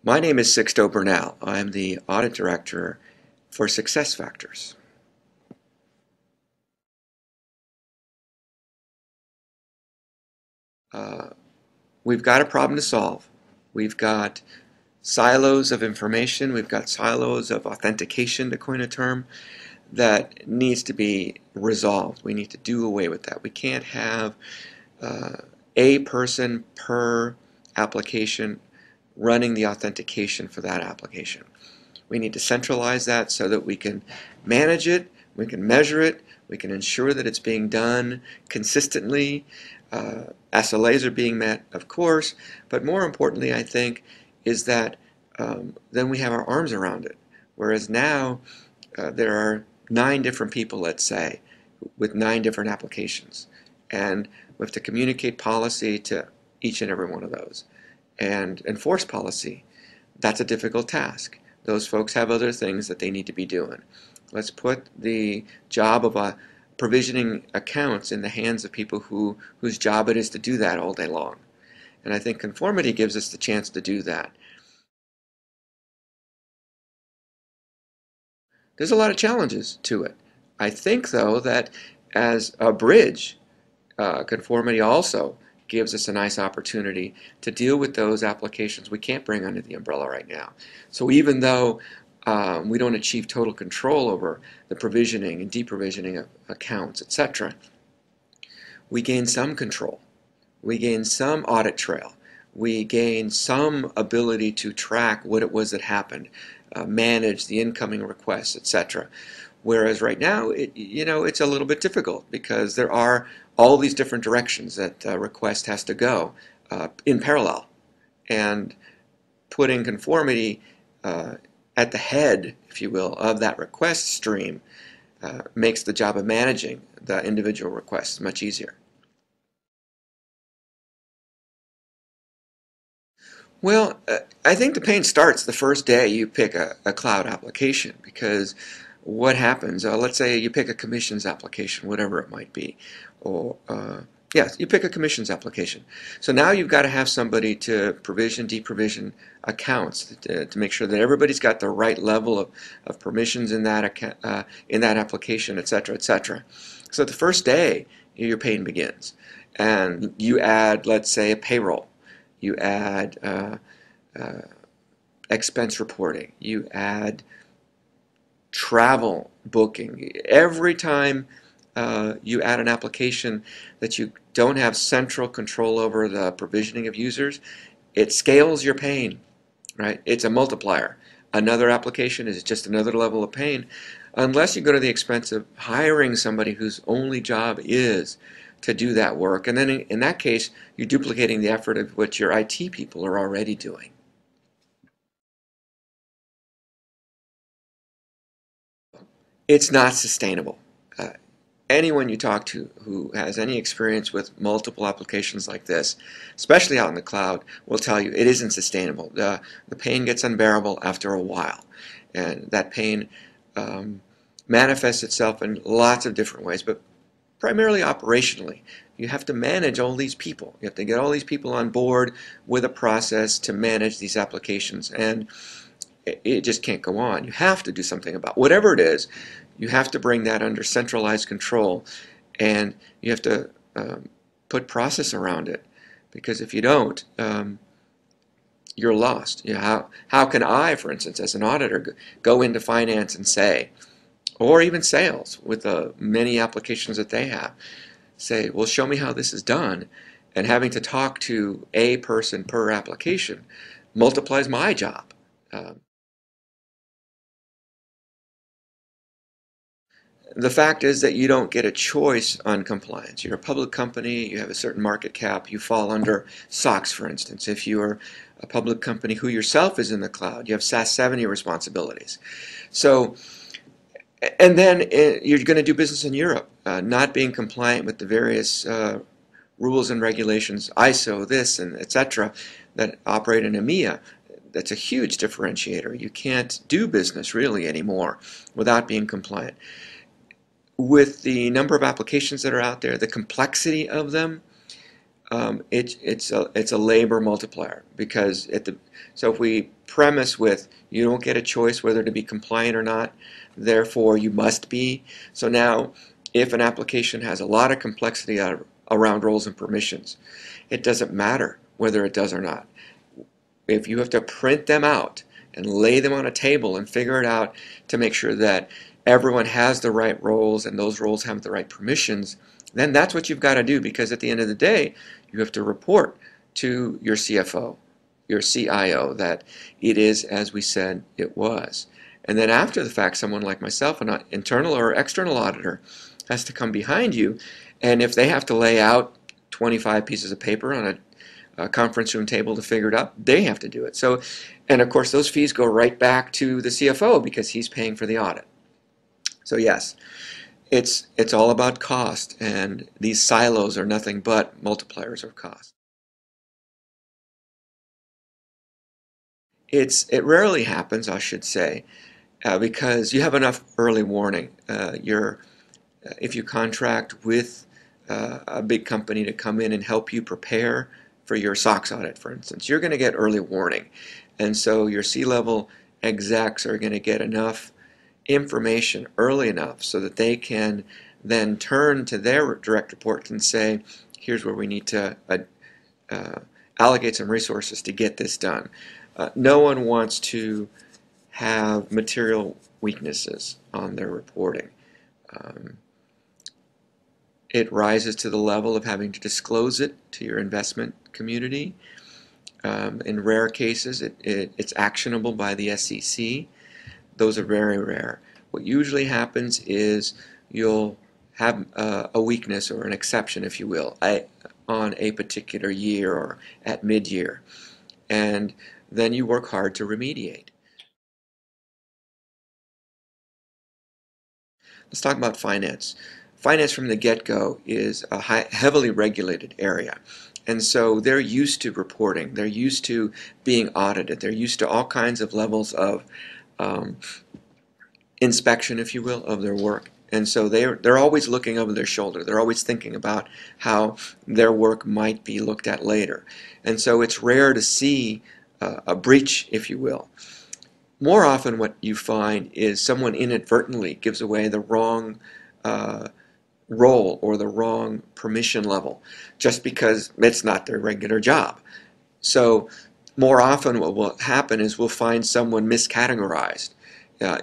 My name is Sixto Bernal. I'm the Audit Director for SuccessFactors. We've got a problem to solve. We've got silos of information, we've got silos of authentication, to coin a term, that needs to be resolved. We need to do away with that. We can't have a person per application running the authentication for that application. We need to centralize that so that we can manage it, we can measure it, we can ensure that it's being done consistently. SLAs are being met, of course, but more importantly, I think, is that then we have our arms around it. Whereas now there are 9 different people, let's say, with 9 different applications. And we have to communicate policy to each and every one of those and enforce policy. That's a difficult task. Those folks have other things that they need to be doing. Let's put the job of provisioning accounts in the hands of people whose job it is to do that all day long. And I think Conformity gives us the chance to do that. There's a lot of challenges to it. I think, though, that as a bridge, Conformity also gives us a nice opportunity to deal with those applications we can't bring under the umbrella right now. So even though we don't achieve total control over the provisioning and deprovisioning of accounts, etc., we gain some control. We gain some audit trail. We gain some ability to track what it was that happened, manage the incoming requests, etc. Whereas right now, it's a little bit difficult because there are all these different directions that a request has to go in parallel. And putting Conformity at the head, if you will, of that request stream makes the job of managing the individual requests much easier. Well, I think the pain starts the first day you pick a cloud application, because what happens, let's say you pick a commissions application, whatever it might be, or yes, you pick a commissions application. So now you've got to have somebody to provision, deprovision accounts to make sure that everybody's got the right level of permissions in that application, etc., etc. So the first day, your pain begins, and you add, let's say, a payroll. You add expense reporting. You add travel booking. Every time you add an application that you don't have central control over the provisioning of users, it scales your pain, right? It's a multiplier. Another application is just another level of pain, unless you go to the expense of hiring somebody whose only job is to do that work. And then in that case, you're duplicating the effort of what your IT people are already doing. It's not sustainable. Anyone you talk to who has any experience with multiple applications like this, especially out in the cloud, will tell you it isn't sustainable. The pain gets unbearable after a while. And that pain manifests itself in lots of different ways, but primarily operationally. You have to manage all these people. You have to get all these people on board with a process to manage these applications, and it just can't go on. You have to do something about whatever it is. You have to bring that under centralized control, and you have to put process around it, because if you don't, you're lost. How can I, for instance, as an auditor, go into finance and say, or even sales with the many applications that they have, say, well, show me how this is done, and having to talk to a person per application multiplies my job. The fact is that you don't get a choice on compliance. You're a public company, you have a certain market cap, you fall under SOX, for instance. If you're a public company who yourself is in the cloud, you have SaaS 70 responsibilities. So, and then you're going to do business in Europe, not being compliant with the various rules and regulations, ISO, this, and etc., that operate in EMEA. That's a huge differentiator. You can't do business really anymore without being compliant. With the number of applications that are out there, the complexity of them, it's a labor multiplier, because so if we premise with you don't get a choice whether to be compliant or not, therefore you must be. So now if an application has a lot of complexity around roles and permissions, it doesn't matter whether it does or not. If you have to print them out and lay them on a table and figure it out to make sure that everyone has the right roles and those roles have the right permissions, then that's what you've got to do, because at the end of the day, you have to report to your CFO, your CIO, that it is as we said it was. And then after the fact, someone like myself, an internal or external auditor, has to come behind you, and if they have to lay out 25 pieces of paper on a conference room table to figure it out, they have to do it. So, and of course, those fees go right back to the CFO because he's paying for the audit. So yes, it's all about cost, and these silos are nothing but multipliers of cost. It rarely happens, I should say, because you have enough early warning. If you contract with a big company to come in and help you prepare for your SOX audit, for instance, you're going to get early warning. And so your C-level execs are going to get enough information early enough so that they can then turn to their direct reports and say, here's where we need to allocate some resources to get this done. No one wants to have material weaknesses on their reporting. It rises to the level of having to disclose it to your investment community. In rare cases, it's actionable by the SEC. Those are very rare. What usually happens is you'll have a weakness or an exception, if you will, on a particular year or at mid-year, and then you work hard to remediate. Let's talk about finance. Finance from the get-go is a heavily regulated area. And so they're used to reporting. They're used to being audited. They're used to all kinds of levels of inspection, if you will, of their work. And so they're always looking over their shoulder. They're always thinking about how their work might be looked at later. And so it's rare to see a breach, if you will. More often what you find is someone inadvertently gives away the wrong role or the wrong permission level just because it's not their regular job. So more often what will happen is we'll find someone miscategorized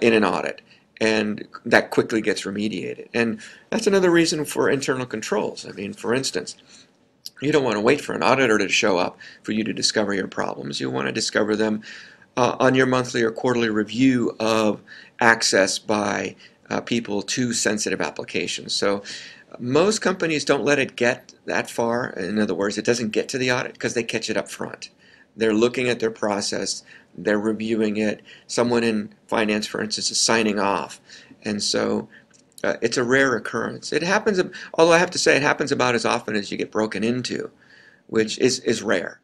in an audit, and that quickly gets remediated. And that's another reason for internal controls. I mean, for instance, you don't want to wait for an auditor to show up for you to discover your problems. You want to discover them on your monthly or quarterly review of access by people to sensitive applications. So most companies don't let it get that far. In other words, it doesn't get to the audit because they catch it up front. They're looking at their process, they're reviewing it. Someone in finance, for instance, is signing off. And so it's a rare occurrence. It happens, although I have to say it happens about as often as you get broken into, which is rare.